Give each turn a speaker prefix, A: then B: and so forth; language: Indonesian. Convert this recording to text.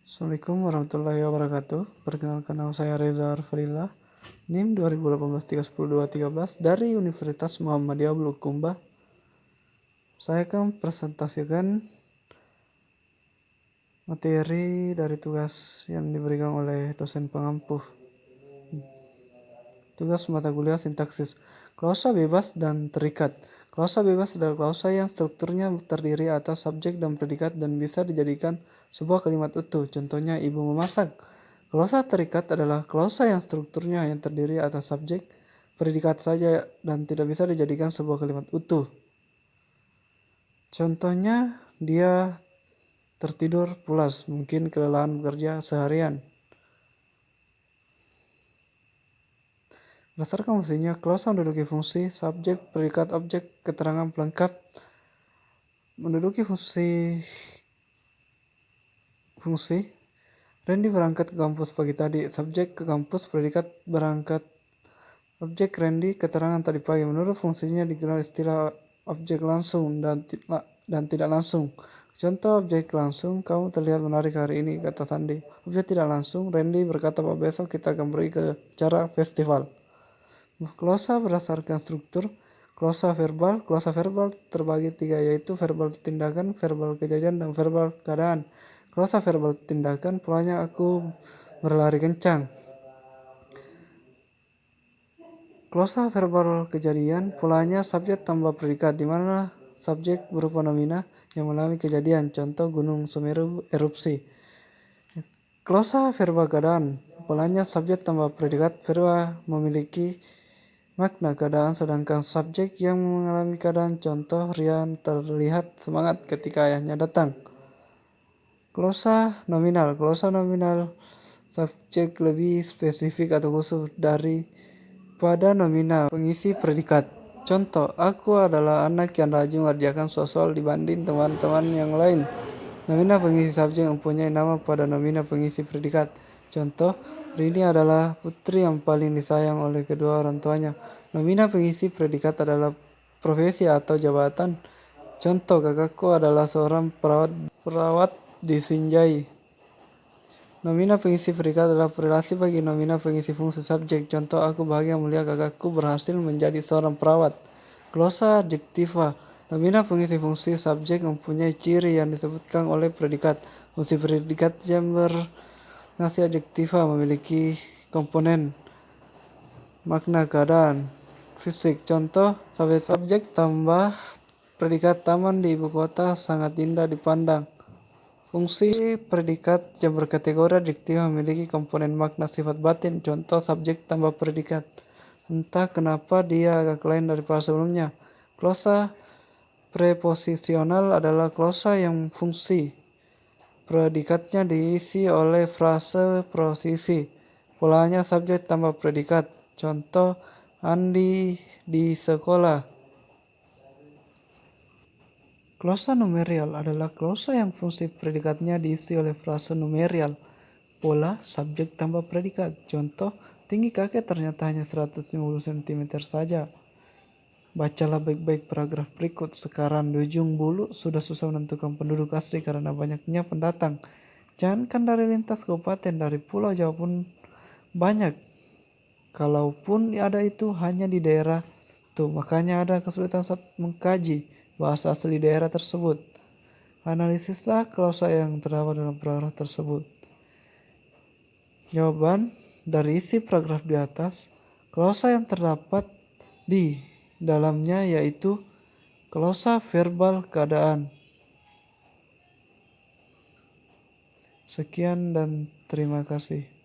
A: Assalamualaikum warahmatullahi wabarakatuh. Perkenalkan nama saya Reza Arfarila, NIM 2018-310-213 dari Universitas Muhammadiyah Bulukumba. Saya akan presentasikan materi dari tugas yang diberikan oleh dosen pengampu. Tugas mata kuliah sintaksis. Klausa bebas dan terikat. Klausa bebas adalah klausa yang strukturnya terdiri atas subjek dan predikat dan bisa dijadikan sebuah kalimat utuh. Contohnya, ibu memasak. Klausa terikat adalah klausa yang strukturnya yang terdiri atas subjek, predikat saja dan tidak bisa dijadikan sebuah kalimat utuh. Contohnya, dia tertidur pulas, mungkin kelelahan bekerja seharian. Berdasarkan fungsinya, klausa menduduki fungsi subjek, predikat, objek, keterangan pelengkap. Menduduki fungsi Randy berangkat ke kampus pagi tadi. Subjek ke kampus, predikat berangkat. Objek Randy, keterangan tadi pagi. Menurut fungsinya dikenal istilah objek langsung dan tidak langsung. Contoh objek langsung, kamu terlihat menarik hari ini, kata Sandy. Objek tidak langsung, Randy berkata bahwa besok kita akan pergi ke acara festival. Klausa berdasarkan struktur. Klausa verbal terbagi tiga, yaitu verbal tindakan, verbal kejadian, dan verbal keadaan. Klausa verbal tindakan, polanya aku berlari kencang. Klausa verbal kejadian, polanya subjek tambah predikat, di mana subjek berupa nomina yang mengalami kejadian. Contoh, Gunung Semeru erupsi. Klausa verbal keadaan, polanya subjek tambah predikat, verba memiliki makna keadaan, sedangkan subjek yang mengalami keadaan. Contoh, Rian terlihat semangat ketika ayahnya datang. Klausa nominal, subjek lebih spesifik atau khusus pada nomina pengisi predikat. Contoh, aku adalah anak yang rajin mengerjakan soal dibanding teman-teman yang lain. Nomina pengisi subjek mempunyai nama pada nomina pengisi predikat. Contoh, Rini adalah putri yang paling disayang oleh kedua orang tuanya. Nomina pengisi predikat adalah profesi atau jabatan. Contoh, kakakku adalah seorang perawat di Sinjai. Nomina pengisi predikat adalah relasi bagi nomina pengisi fungsi subjek. Contoh, aku bahagia melihat kakakku berhasil menjadi seorang perawat. Klausa adjektiva. Nomina pengisi fungsi subjek mempunyai ciri yang disebutkan oleh predikat. Fungsi predikat yang bernasi adjektiva memiliki komponen makna keadaan fisik. Contoh, subjek tambah predikat, taman di ibu kota sangat indah dipandang. Fungsi predikat yang berkategori adjektiva memiliki komponen makna sifat batin. Contoh, subjek tambah predikat, entah kenapa dia agak lain daripada sebelumnya. Klausa preposisional adalah klausa yang fungsi predikatnya diisi oleh frase posisi. Polanya subjek tambah predikat. Contoh, Andi di sekolah. Klausa numerial adalah klausa yang fungsi predikatnya diisi oleh frase numerial. Pola subjek tambah predikat. Contoh, tinggi kakek ternyata hanya 150 cm saja. Bacalah baik-baik paragraf berikut. Sekarang di ujung bulu sudah susah menentukan penduduk asli karena banyaknya pendatang. Jangankan dari lintas kabupaten, dari pulau Jawa pun banyak. Kalaupun ada itu hanya di daerah itu, makanya ada kesulitan saat mengkaji bahasa asli daerah tersebut. Analisislah klausa yang terdapat dalam paragraf tersebut. Jawaban dari isi paragraf di atas, klausa yang terdapat di dalamnya yaitu klausa verbal keadaan. Sekian dan terima kasih.